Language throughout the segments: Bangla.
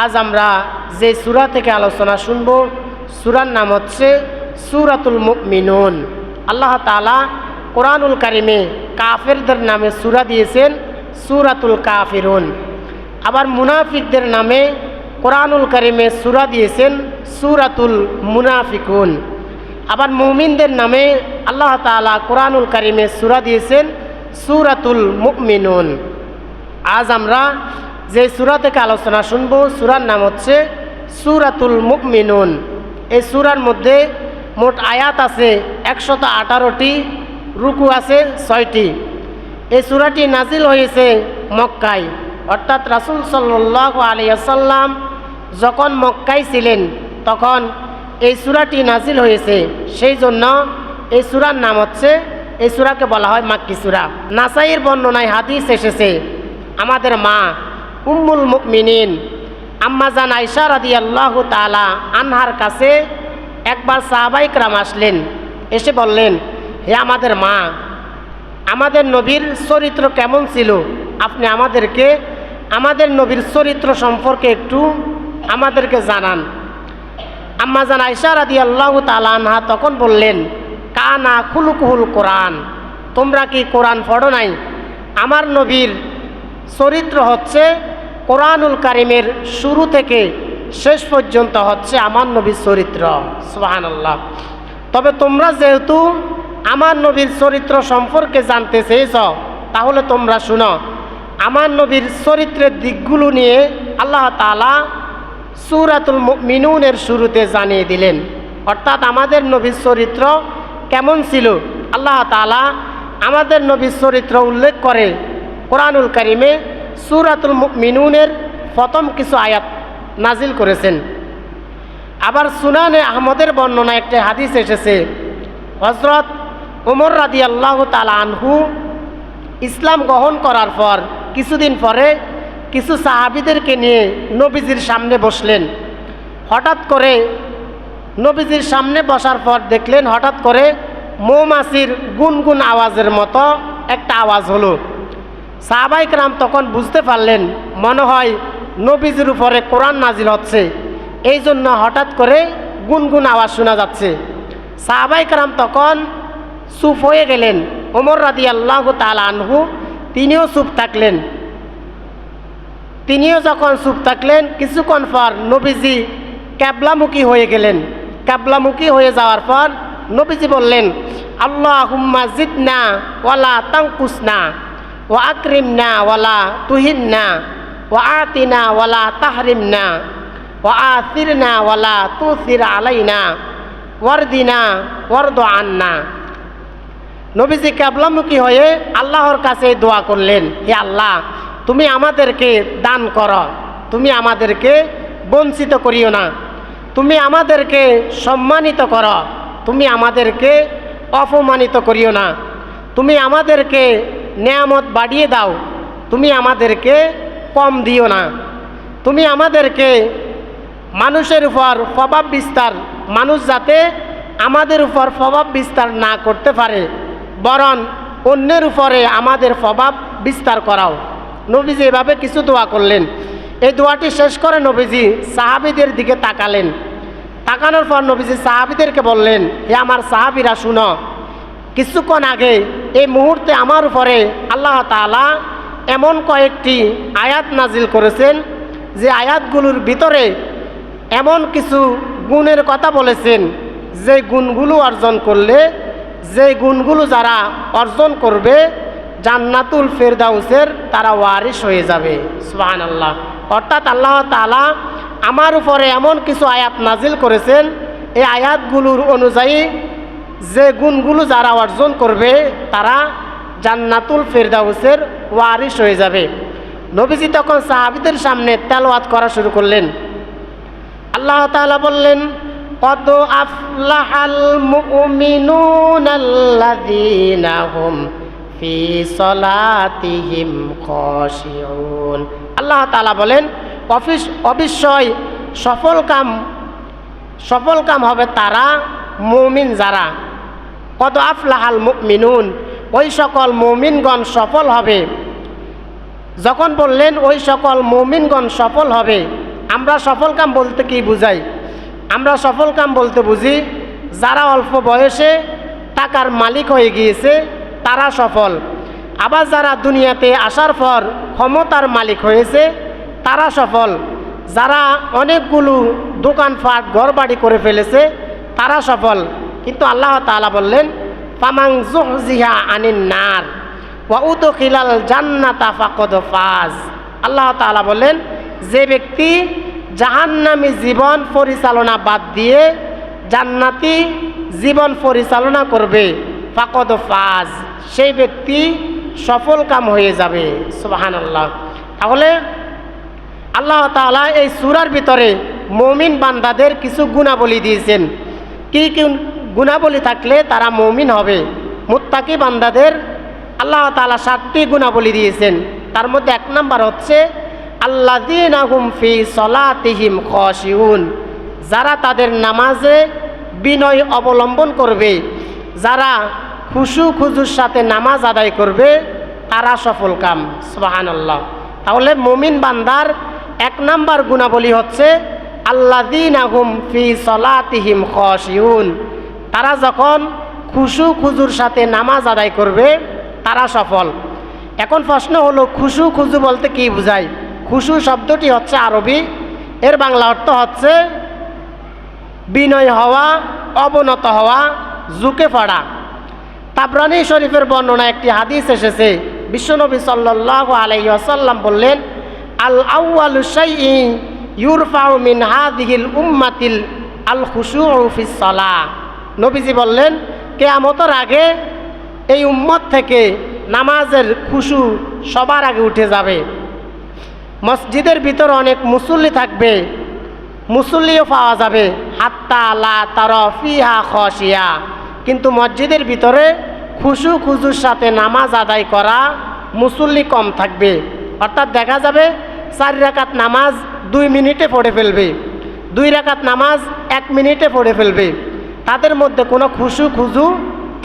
আজ আমরা যে সূরা থেকে আলোচনা শুনব, সূরার নাম হচ্ছে সূরাতুল মুমিনুন। আল্লাহ তাআলা কোরআনুল কারিমে কাফেরদের নামে সূরা দিয়েছেন সূরাতুল কাফিরুন। আবার মুনাফিকদের নামে কোরআনুল কারিমে সূরা দিয়েছেন সূরাতুল মুনাফিকুন। আবার মুমিনদের নামে আল্লাহ তাআলা কোরআনুল কারিমে সূরা দিয়েছেন সূরাতুল মুমিনুন। আজ আমরা যে সূরা থেকে আলোচনা শুনব, সূরার নাম হচ্ছে সূরাতুল মুমিনুন। এই সূরার মধ্যে মোট আয়াত আছে 118টি, রুকু আছে 6টি। এই সূরাটি নাজিল হয়েছে মক্কায়, অর্থাৎ রাসূল সাল্লাল্লাহু আলাইহি ওয়াসাল্লাম যখন মক্কায় ছিলেন তখন এই সূরাটি নাজিল হয়েছে। সেই জন্য এই সূরার নাম হচ্ছে, এই সূরাকে বলা হয় মাক্কি সূরা। নাসাইর বর্ণনায় হাদিস এসেছে, আমাদের মা উম্মুল মুমিনিন আম্মাজান আয়েশা রাদিয়াল্লাহু তাআলা আনহার কাছে একবার সাহাবায়ে কেরাম আসলেন, এসে বললেন, হে আমাদের মা, আমাদের নবীর চরিত্র কেমন ছিল, আপনি আমাদেরকে আমাদের নবীর চরিত্র সম্পর্কে একটু আমাদেরকে জানান। আম্মাজান আয়েশা রাদিয়াল্লাহু তাআলা আনহা তখন বললেন, কানা খুলুকুহুল কোরআন, তোমরা কি কোরআন পড়ো নাই? আমার নবীর চরিত্র হচ্ছে কোরআনুল কারিমের শুরু থেকে শেষ পর্যন্ত হচ্ছে আমার নবীর চরিত্র। সুবহানাল্লাহ। তবে তোমরা যেহেতু আমার নবীর চরিত্র সম্পর্কে জানতে চেয়েছ, তাহলে তোমরা শুনো, আমার নবীর চরিত্রের দিকগুলো নিয়ে আল্লাহ তাআলা সূরাতুল মুমিনুনের শুরুতে জানিয়ে দিলেন। অর্থাৎ আমাদের নবীর চরিত্র কেমন ছিল, আল্লাহ তাআলা আমাদের নবীর চরিত্র উল্লেখ করে কোরআনুল কারিমে সূরাতুল মুমিনুনের প্রথম কিছু আয়াত নাজিল করেছেন। আবার সুনানে আহমদের বর্ণনা একটি হাদিস এসেছে, হযরত ওমর রাদিয়াল্লাহু তাআলা আনহু ইসলাম গ্রহণ করার পর কিছুদিন পরে কিছু সাহাবীদেরকে নিয়ে নবীজির সামনে বসলেন। হঠাৎ করে নবীজির সামনে বসার পর দেখলেন হঠাৎ করে মৌমাছির গুনগুন আওয়াজের মতো একটা আওয়াজ হলো। সাহাবায়ে কেরাম তখন বুঝতে পারলেন মনে হয় নবীজির উপরে কোরআন নাজিল হচ্ছে, এই জন্য হঠাৎ করে গুনগুন আওয়াজ শোনা যাচ্ছে। সাহাবায়ে কেরাম তখন চুপ হয়ে গেলেন। ওমর রাদিয়াল্লাহু তাআলা আনহু তিনিও চুপ থাকলেন। তিনিও যখন চুপ থাকলেন, কিছুক্ষণ পর নবীজি ক্যাবলামুখী হয়ে গেলেন। ক্যাবলামুখী হয়ে যাওয়ার পর নবীজি বললেন, আল্লাহুম্মা জিদনা ওয়ালা তানকুসনা ওয়া আকরিমনা ওয়ালা তুহিননা ওয়া আতিনা ওয়ালা তাহরিমনা ওয়া আথিরনা ওয়ালা তুসির আলাইনা ওয়ারদিনা ওয়ারদ আন্না। নবীজি ক্যাবলামুখী হয়ে আল্লাহর কাছে দোয়া করলেন, হে আল্লাহ, তুমি আমাদেরকে দান করো, তুমি আমাদেরকে বঞ্চিত করিও না, তুমি আমাদেরকে সম্মানিত করো, তুমি আমাদেরকে অপমানিত করিও না, তুমি আমাদেরকে নেয়ামত বাড়িয়ে দাও, তুমি আমাদেরকে কম দিও না, তুমি আমাদেরকে মানুষের উপর প্রভাব বিস্তার, মানুষ যাতে আমাদের উপর প্রভাব বিস্তার না করতে পারে, বরং অন্যের উপরে আমাদের প্রভাব বিস্তার করাও। নবীজি এভাবে কিছু দোয়া করলেন। এই দোয়াটি শেষ করে নবীজি সাহাবীদের দিকে তাকালেন। তাকানোর পর নবীজি সাহাবীদেরকে বললেন, হে আমার সাহাবীরা শুনো, কিছুক্ষণ আগে এই মুহূর্তে আমার উপরে আল্লাহ তাআলা এমন কয়েকটি আয়াত নাজিল করেছেন, যে আয়াতগুলোর ভিতরে এমন কিছু গুণের কথা বলেছেন, যে গুণগুলো অর্জন করলে, যে গুণগুলো যারা অর্জন করবে জান্নাতুল ফেরদাউসের তারা ওয়ারিস হয়ে যাবে। সুবহানাল্লাহ। অর্থাৎ আল্লাহ তাআলা আমার উপরে এমন কিছু আয়াত নাজিল করেছেন, এই আয়াতগুলোর অনুযায়ী যে গুণগুলো যারা অর্জন করবে তারা জান্নাতুল ফেরদাউসের ওয়ারিস হয়ে যাবে। নবীজি তখন সাহাবীদের সামনে তেলাওয়াত করা শুরু করলেন। আল্লাহ তাআলা বললেন, কদ আফলাহাল মুমিনুনাল্লাযীনা হুম ফি সলাতিহিম খাশিউন। আল্লাহ তাআলা বলেন, অবশ্যই সফল কাম হবে তারা মুমিন যারা। কদ আফলাহাল মুমিনুন, ওই সকল মুমিনগণ সফল হবে। যখন বললেন ওই সকল মুমিনগণ সফল হবে, আমরা সফল কাম বলতে কি বুঝাই? আমরা সফল কাম বলতে বুঝি যারা অল্প বয়সে টাকার মালিক হয়ে গিয়েছে তারা সফল। আবার যারা দুনিয়াতে আসার পর ক্ষমতার মালিক হয়েছে তারা সফল। যারা অনেকগুলো দোকানপাট ঘরবাড়ি করে ফেলেছে তারা সফল। কিন্তু আল্লাহ তাআলা বললেন ফামান যুহজিহা আনিন নার ওয়া উদখিলাল জান্নাতা ফাকাদ ফাজ। আল্লাহ তাআলা বলেন যে ব্যক্তি জাহান্নামী জীবন পরিচালনা বাদ দিয়ে জান্নাতি জীবন পরিচালনা করবে ফাকাদ ফাজ, সেই ব্যক্তি সফল কাম হয়ে যাবে। সুবহানাল্লাহ। তাহলে আল্লাহ তাআলা এই সূরার ভিতরে মুমিন বান্দাদের কিছু গুণাবলী দিয়েছেন। কি কি গুণাবলী থাকলে তারা মুমিন হবে? মুত্তাকি বান্দাদের আল্লাহ তাআলা 7টি গুণাবলী দিয়েছেন। তার মধ্যে 1 নাম্বার হচ্ছে আল্লাযীনা হুম ফি সলাতিহিম খাশিউন, যারা তাদের নামাজে বিনয় অবলম্বন করবে, যারা খুশু খুজুর সাথে নামাজ আদায় করবে তারা সফল কাম। সুবহানাল্লাহ। তাহলে মুমিন বান্দার 1 নাম্বার গুণাবলী হচ্ছে আল্লাযীনা হুম ফি সলাতিহিম খাশিউন, তারা যখন খুশু খুজুর সাথে নামাজ আদায় করবে তারা সফল। এখন প্রশ্ন হলো খুশু খুজু বলতে কি বোঝায়? খুশু শব্দটি হচ্ছে আরবি, এর বাংলা অর্থ হচ্ছে বিনয় হওয়া, অবনত হওয়া, ঝুঁকে পড়া। তাবরানী শরীফের বর্ণনা একটি হাদিস এসেছে, বিশ্বনবী সাল্লাল্লাহু আলাইহি ওয়াসাল্লাম বললেন আল আউয়ালু শাইইন ইউরফাউ মিন হাযিহিল উম্মাতিল আল খুশুউ ফিস সালাহ। নবীজি বললেন কিয়ামতের আগে এই উম্মত থেকে নামাজের খুশু সবার আগে উঠে যাবে। মসজিদের ভিতর অনেক মুসল্লি থাকবে, মুসল্লিও পাওয়া যাবে, হাত্তা লা তারা ফিহা খাশিয়া, কিন্তু মসজিদের ভিতরে খুশু খুজুর সাথে নামাজ আদায় করা মুসল্লি কম থাকবে। অর্থাৎ দেখা যাবে 4 রাকাত নামাজ 2 মিনিটে পড়ে ফেলবে, 2 রাকাত নামাজ 1 মিনিটে পড়ে ফেলবে। তাদের মধ্যে কোনো খুশু খুজু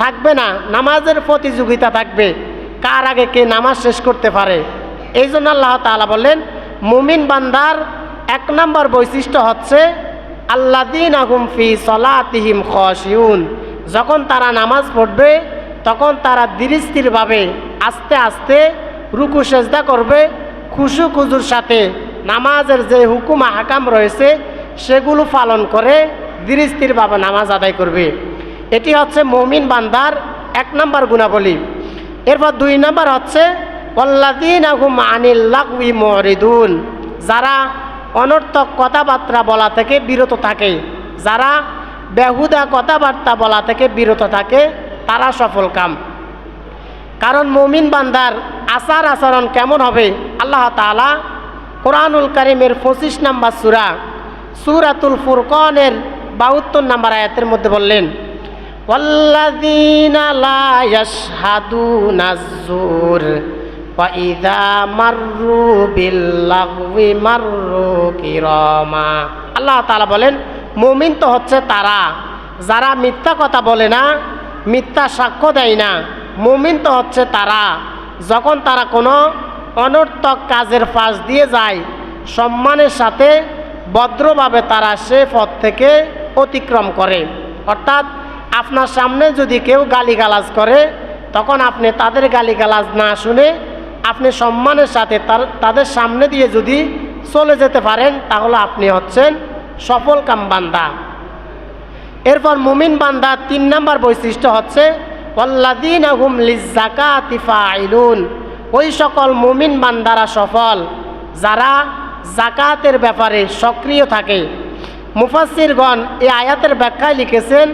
থাকবে না, নামাজের প্রতিযোগিতা থাকবে কার আগে কে নামাজ শেষ করতে পারে। এই জন্য আল্লাহ তাআলা বললেন মুমিন বান্দার 1 নাম্বার বৈশিষ্ট্য হচ্ছে আল্লাযীনা হুম ফি সলাতিহিম খাশিউন, যখন তারা নামাজ পড়বে তখন তারা ধীরস্থিরভাবে আস্তে আস্তে রুকু সেজদা করবে, খুশু খুজুর সাথে নামাজের যে হুকুম আহকাম রয়েছে সেগুলো পালন করে ধীরস্থিরভাবে নামাজ আদায় করবে। এটি হচ্ছে মুমিন বান্দার 1 নাম্বার গুণাবলী। এরপর 2 নাম্বার হচ্ছে ওয়াল্লাযীনা হুম আনিল লাগওয়ি মুরিদুন, যারা অনর্থক কথাবার্তা বলা থেকে বিরত থাকে, যারা বেহুদা কথাবার্তা বলা থেকে বিরত থাকে তারা সফল কাম। কারণ মুমিন বান্দার আচার আচরণ কেমন হবে আল্লাহ তাআলা কোরআনুল কারীমের 25 নাম্বার সূরা সূরাতুল ফুরকানের 72 নাম্বার আয়াতের মধ্যে বললেন ওয়াল্লাযীনা লা ইয়াশহাদুনাজ যুর ওয়া ইযা মাররু বিল লাগওয়ি মাররু কিরামা। আল্লাহ তাআলা বলেন মুমিন তো হচ্ছে তারা যারা মিথ্যা কথা বলে না, মিথ্যা সাক্ষ্য দেয় না। মুমিন তো হচ্ছে তারা যখন তারা কোনো অনর্থক কাজের ফাঁস দিয়ে যায় সম্মানের সাথে ভদ্রভাবে তারা সে পথ থেকে অতিক্রম করে। অর্থাৎ আপনার সামনে যদি কেউ গালিগালাজ করে তখন আপনি তাদের গালিগালাজ না শুনে আপনি সম্মানের সাথে তাদের সামনে দিয়ে যদি চলে যেতে পারেন তাহলে আপনি হচ্ছেন সফল কাম বান্দা। এরপর মুমিন বান্দা 3 নাম্বার বৈশিষ্ট্য হচ্ছে ওয়াল্লাযীনা হুম লিয-যাকাতি ফাঈলুন, ওই সকল মুমিন বান্দারা সফল যারা যাকাতের ব্যাপারে সক্রিয় থাকে। মুফাসসিরগণ এই আয়াতের ব্যাখ্যায় লিখেছেন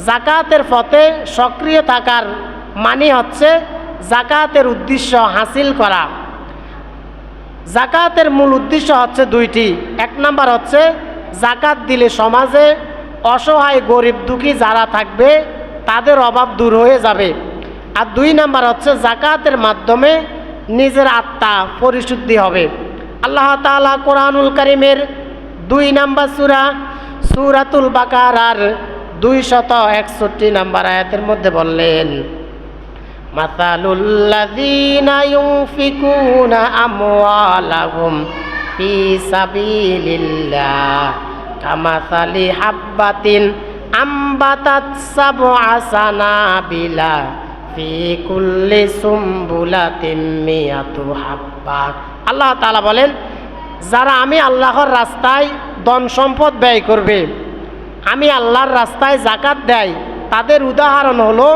যাকাতের পথে সক্রিয় থাকার মানে হচ্ছে যাকাতের উদ্দেশ্য হাসিল করা। যাকাতের মূল উদ্দেশ্য হচ্ছে 2টি। 1 নাম্বার হচ্ছে যাকাত দিলে সমাজে অসহায় গরিব দুঃখী যারা থাকবে তাদের অভাব দূর হয়ে যাবে। আর 2 নাম্বার হচ্ছে যাকাতের মাধ্যমে নিজের আত্মা পরিশুদ্ধি হবে। আল্লাহ তাআলা কোরআনুল কারীমের 2 নাম্বার সূরা সূরাতুল বাকারার 261 নাম্বার আয়াতের মধ্যে বললেন মাসালুল লাযীনা ইউনফিকুনা আমওয়ালাহুম ফি সাবিলিল্লাহ কামাসালি হাব্বাতিন আম্বাতাত সাবআ সানাবিলা ফি কুল্লি সুম্বুলাতিন মিয়াতু হাব্বা। আল্লাহ তাআলা বলেন, যারা আমি আল্লাহর রাস্তায় ধন সম্পদ ব্যয় করবে, আমি আল্লাহর রাস্তায় যাকাত দেয়, তাদের উদাহরণ হলো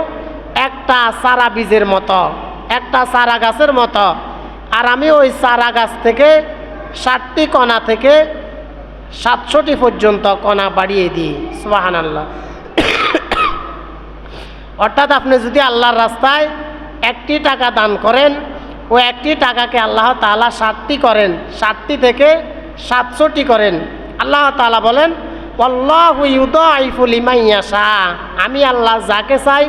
একটা চারা বীজের মতো, একটা চারা গাছের মতো। আর আমি ওই চারা গাছ থেকে 60টি কণা থেকে 700টি পর্যন্ত কণা বাড়িয়ে দিই। সুবহানাল্লাহ। অর্থাৎ আপনি যদি আল্লাহর রাস্তায় 1টি টাকা দান করেন, ও 1টি টাকাকে আল্লাহ তাআলা 60টি করেন, 60টি থেকে 700টি করেন। আল্লাহ তাআলা বলেন, আল্লাহু ইউদাইফু লিমান ইয়াশা, আমি আল্লাহ যাকে চাই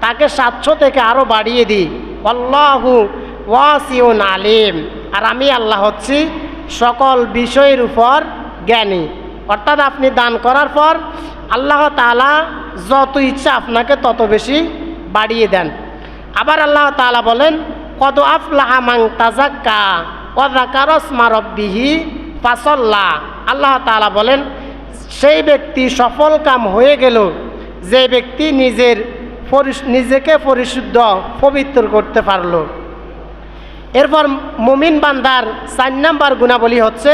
তাকে 700 থেকে আরও বাড়িয়ে দিই। আল্লাহু ওয়াসিউন আলিম, আর আমি আল্লাহ হচ্ছি সকল বিষয়ের উপর জ্ঞানী। অর্থাৎ আপনি দান করার পর আল্লাহ তাআলা যত ইচ্ছা আপনাকে তত বেশি বাড়িয়ে দেন। আবার আল্লাহ তাআলা বলেন, কদ আফলাহা মান তাযাক্কা ওয়া যাকারা ইসমা রাব্বিহি ফাসাল্লা। আল্লাহ তাআলা বলেন, সেই ব্যক্তি সফল কাম হয়ে গেল যে ব্যক্তি নিজেকে পরিশুদ্ধ পবিত্র করতে পারল। এরপর মুমিন বান্দার 4 নম্বর গুণাবলী হচ্ছে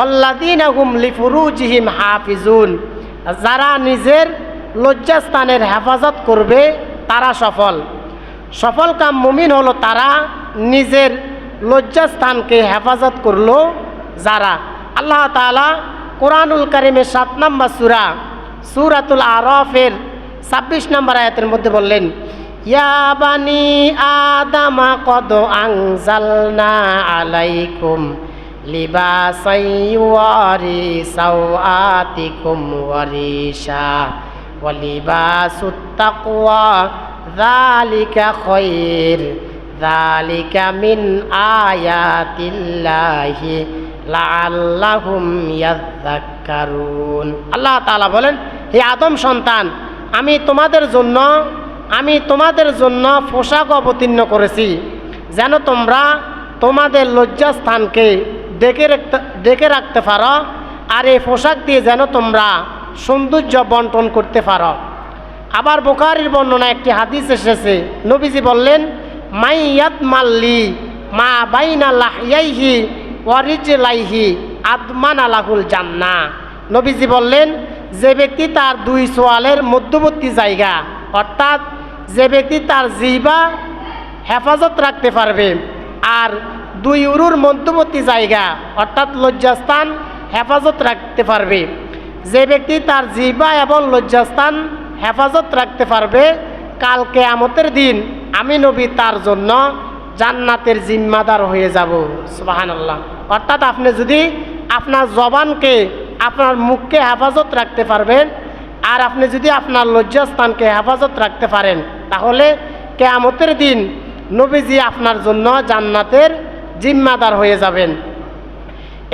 আল্লাযীনা হুম লিফুরুজিহিম হাফিজুন, যারা নিজের লজ্জাস্থানের হেফাজত করবে তারা সফল। সফল কাম মুমিন হলো তারা নিজের লজ্জাস্থানকে হেফাজত করলো যারা। আল্লাহ তাআলা কোরআনুল কারীমের 7 নম্বর সূরাতুল আরাফের 26 নম্বর আয়াতের মধ্যে বললেন, ইয়া বানি আদামা কদ আনজালনা আলাইকুম লিবাসান ইউয়ারি সাওআতিকুম ওয়ারিশা ওয়া লিবাসুত তাকওয়া যালিকা খায়র যালিকা মিন আয়াতিল্লাহি লাআল্লাহুম ইয়াযাক্কারুন। আল্লাহ তাআলা বলেন, হে আদম সন্তান, আমি তোমাদের জন্য পোশাক অবতীর্ণ করেছি যেন তোমরা তোমাদের লজ্জাস্থানকে ডেকে রাখতে পারো, আর এই পোশাক দিয়ে যেন তোমরা সৌন্দর্য বন্টন করতে পারো। আবার বুখারীর বর্ণনা একটি হাদিস এসেছে, নবীজি বললেন, মাইয়াত মাল্লি মা বাইনা লাহইয়াইহি ওয়া রিজলাইহি আদমানা লাহুল জান্নাহ। নবীজি বললেন, যে ব্যক্তি তার 2 সোয়ালের মধ্যবর্তী জায়গা, অর্থাৎ যে ব্যক্তি তার জিহ্বা হেফাজত রাখতে পারবে আর 2 উরুর মধ্যবর্তী জায়গা অর্থাৎ লজ্জাস্থান হেফাজত রাখতে পারবে, যে ব্যক্তি তার জিহ্বা এবং লজ্জাস্থান হেফাজত রাখতে পারবে, কাল কিয়ামতের দিন আমি নবী তার জন্য জান্নাতের জিম্মাদার হয়ে যাব। সুবহানাল্লাহ। অর্থাৎ আপনি যদি আপনার জবানকে, আপনার মুখকে হেফাজত রাখতে পারবেন, আর আপনি যদি আপনার লজ্জাস্থানকে হেফাজত রাখতে পারেন, তাহলে কিয়ামতের দিন নবীজি আপনার জন্য জান্নাতের জিম্মাদার হয়ে যাবেন।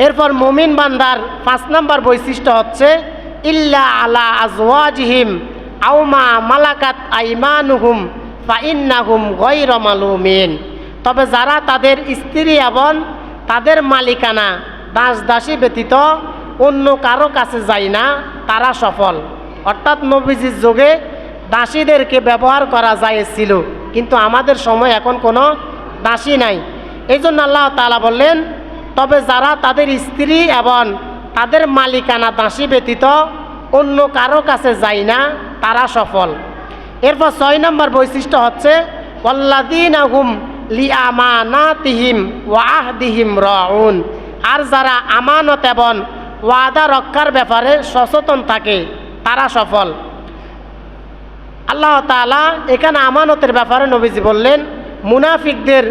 এরপর মুমিন বান্দার 5 নম্বর বৈশিষ্ট্য হচ্ছে ইল্লা আলা আজওয়াজিহিম আও মা মালাকাত আইমানুহুম ফাইন্নাহুম গায়রু মালুমিন, তবে যারা তাদের স্ত্রী এবং তাদের মালিকানা দাস দাসী ব্যতীত অন্য কারো কাছে যায় না, তারা সফল। অর্থাৎ নবীজির যুগে দাসীদেরকে ব্যবহার করা যায়ছিল, কিন্তু আমাদের সময় এখন কোনো দাসী নাই। এই জন্য আল্লাহ তাআলা বললেন, তবে যারা তাদের স্ত্রী এবং তাদের মালিকানা দাসী ব্যতীত অন্য কারো কাছে যায় না, তারা সফল। এরপর 6 নম্বর বৈশিষ্ট্য হচ্ছে ওয়াল্লাযীনা হুম লিআমানাতিহিম ওয়া আহদিহিম রাউন, আর যারা আমানত এবং ওয়াদা রক্ষার ব্যাপারে সচেতন থাকে তারা সফল। আল্লাহ তাআলা এখানে আমানতের ব্যাপারে নবীজি বললেন, মুনাফিকদের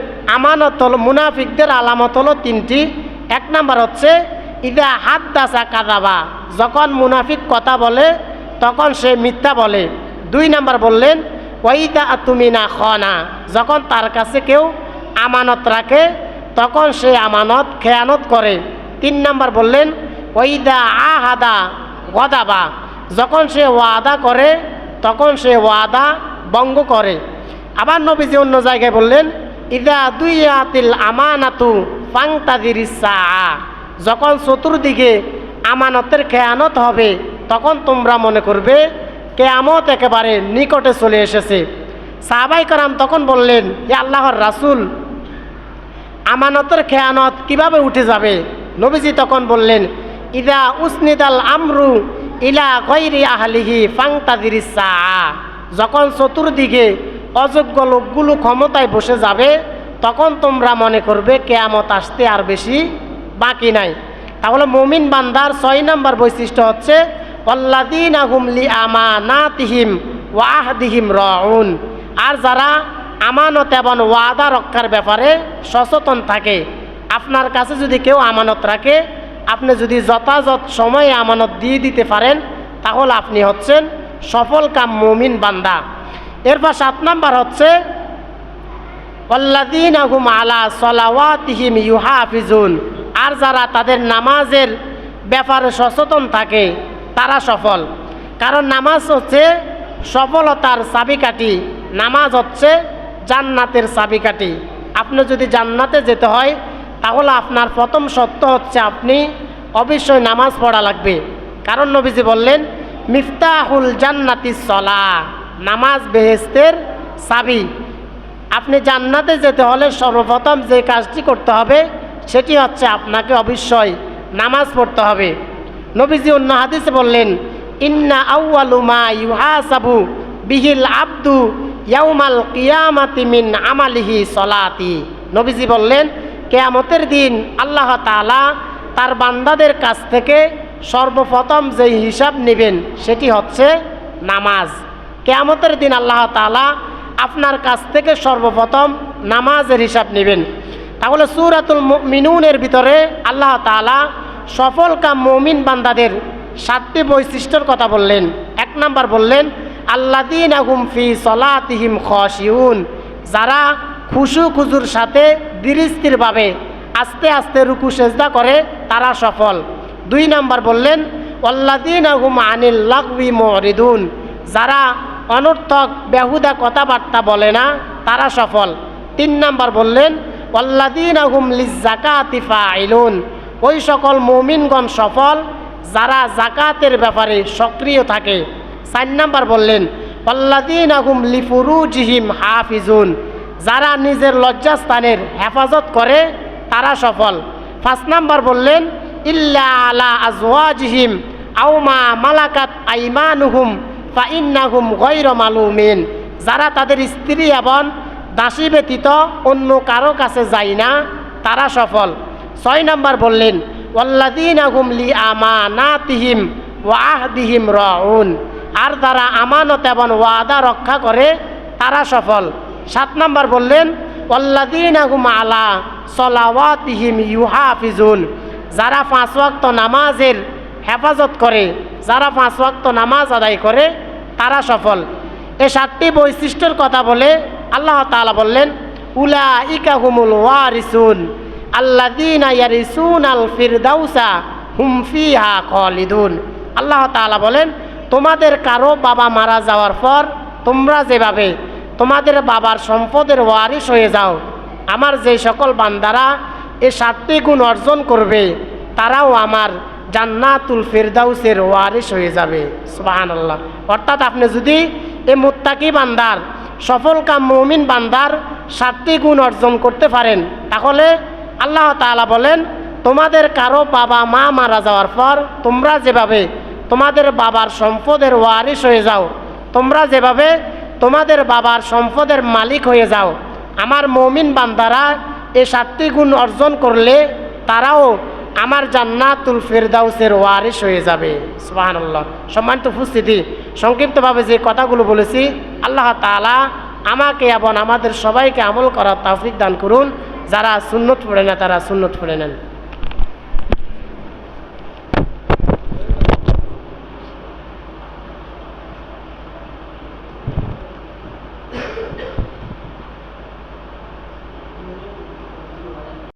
আলামত হলো 3টি। 1 নম্বর হচ্ছে ইদা হাদ্দাসা কাযাবা, যখন মুনাফিক কথা বলে তখন সে মিথ্যা বলে। 2 নম্বর বললেন ওয়াইদা আতুমিনা খানা, যখন তার কাছে কেউ আমানত রাখে তখন সে আমানত খেয়ানত করে। 3 নম্বর বললেন ওয়াইদা আহাদা গদাবা, যখন সে ওয়াদা করে তখন সে ওয়াদা ভঙ্গ করে। আবার নবীজি অন্য জায়গায় বললেন ইদা দুইয়াতিল আমানাতু ফাংতাদিরিস সাআ, যখন চতুর্দিকে আমানতের খেয়ানত হবে তখন তোমরা মনে করবে কেয়ামত একেবারে নিকটে চলে এসেছে। সাহাবাই কারাম তখন বললেন, হে আল্লাহর রাসূল, আমানতের খেয়ানত কিভাবে উঠে যাবে? নবীজি তখন বললেন, ইদা উসনিদাল আমরু ইলা গায়রি আহলিহি ফাংতাদিরিস সাআ। যখন চতুর্দিকে অযোগ্য লোকগুলো ক্ষমতায় বসে যাবে তখন তোমরা মনে করবে কেয়ামত আসতে আর বেশি বাকি নাই। তাহলে মুমিন বান্দার 6 নম্বর বৈশিষ্ট্য হচ্ছে আল্লাযীনা হুম লিআমানাতিহিম ওয়া আহদিহিম রাউন। আর যারা আমানত এবং ওয়াদা রক্ষার ব্যাপারে সচেতন থাকে। আপনার কাছে যদি কেউ আমানত রাখে, আপনি যদি যথাযথ সময়ে আমানত দিয়ে দিতে পারেন তাহলে আপনি হচ্ছেন সফল কাম মুমিন বান্দা। এরপর 7 নম্বর হচ্ছে আল্লাযীনা হুম আলা সালাওয়াতিহিম ইউহাফিজুন। আর যারা তাদের নামাজের ব্যাপারে সচেতন থাকে তারা সফল। কারণ নামাজ হচ্ছে সফলতার চাবিকাঠি, নামাজ হচ্ছে জান্নাতের চাবিকাঠি। আপনি যদি জান্নাতে যেতে হয় তাহলে আপনার প্রথম শর্ত হচ্ছে আপনি অবশ্যই নামাজ পড়া লাগবে। কারণ নবীজি বললেন, মিফতাহুল জান্নাতিস সালাহ, নামাজ বেহেশতের চাবি। আপনি জান্নাতে যেতে হলে সর্বপ্রথম যে কাজটি করতে হবে সেটি হচ্ছে আপনাকে অবশ্যই নামাজ পড়তে হবে। নবীজি অন্য হাদিসে বললেন, ইন্না আউয়ালু মা ইউহাসাবু বিহিল আবদু ইয়াউমাল কিয়ামাতি মিন আমালিহি সলাতি। নবীজি বললেন, কিয়ামতের দিন আল্লাহ তাআলা তার বান্দাদের কাছ থেকে সর্বপ্রথম যে হিসাব নেবেন সেটি হচ্ছে নামাজ। কিয়ামতের দিন আল্লাহ তাআলা আপনার কাছ থেকে সর্বপ্রথম নামাজের হিসাব নেবেন। তাহলে সূরাতুল মুমিনুনের ভিতরে আল্লাহ তাআলা সফল কাম মুমিন বান্দাদের 7টি বৈশিষ্ট্যের কথা বললেন। 1 নম্বর বললেন, আল্লাযীনা হুম ফি সলাতিহিম খাশিউন। যারা খুশু খুজুর সাথে ধীরস্থিরভাবে আস্তে আস্তে রুকু সেজদা করে তারা সফল। 2 নম্বর বললেন, আল্লাযীনা হুম আনিল লাগবি মুরিদুন। যারা অনর্থক বেহুদা কথাবার্তা বলে না তারা সফল। 3 নম্বর বললেন, আল্লাযীনা হুম লিয-যাকাতি ফাইলুন। ওই সকল মুমিনগণ সফল যারা যাকাতের ব্যাপারে সক্রিয় থাকে। 4 নম্বর বললেন, আল্লাযীনা হুম লিফুরুজিহিম হাফিজুন। যারা নিজের লজ্জাস্থানের হেফাজত করে তারা সফল। 5 নম্বর বললেন, ইল্লা আলা আজওয়াজিহিম আও মা মালাকাত আইমানুহুম ফাইন্নাহুম গায়রু মালুমিন। যারা তাদের স্ত্রী এবং দাসী ব্যতীত অন্য কারো কাছে যায় না তারা সফল। 6 নম্বর বললেন, আল্লাযীনা হুম লিআমানাতিহিম ওয়া আহদিহিম রাউন। আর যারা আমানত এবং ওয়াদা রক্ষা করে তারা সফল। 7 নম্বর বললেন, আল্লাযীনা হুম আলা সালাওয়াতিহিম ইউহাফিজুন। যারা 5 ওয়াক্ত নামাজের হেফাজত করে, যারা 5 ওয়াক্ত নামাজ আদায় করে তারা সফল। এই 7টি বৈশিষ্ট্যের কথা বলে আল্লাহ তাআলা বললেন, উলাইকা হুমুল ওয়ারিসুন আল্লাযীনা ইয়ারিসুনাল ফিরদাউসা হুম ফিহা খালিদুন। আল্লাহ তাআলা বলেন, তোমাদের কারো বাবা মারা যাওয়ার পর তোমরা যেভাবে তোমাদের বাবার সম্পদের ওয়ারিস হয়ে যাও, আমার যে সকল বান্দারা এই 7টি গুণ অর্জন করবে তারাও আমার জান্নাতুল ফিরদাউসের ওয়ারিস হয়ে যাবে। সুবহানাল্লাহ। অর্থাৎ আপনি যদি এই মুত্তাকি বান্দার সফল কাম মুমিন বান্দার 7টি গুণ অর্জন করতে পারেন তাহলে আল্লাহ তাআলা বলেন, তোমাদের কারো বাবা মা মারা যাওয়ার পর তোমরা যেভাবে তোমাদের বাবার সম্পদের ওয়ারিস হয়ে যাও, তোমরা যেভাবে তোমাদের বাবার সম্পদের মালিক হয়ে যাও, আমার মুমিন বান্দারা এই 7টি গুণ অর্জন করলে তারাও আমার জান্নাতুল ফিরদাউসের ওয়ারিস হয়ে যাবে। সুবহানাল্লাহ। সম্মানিত উপস্থিতি, সংক্ষিপ্তভাবে যে কথাগুলো বলেছি আল্লাহ তাআলা আমাকে এবং আমাদের সবাইকে আমল করার তৌফিক দান করুন। যারা সুন্নত পড়ে না তারা সুন্নত পড়ে নেন।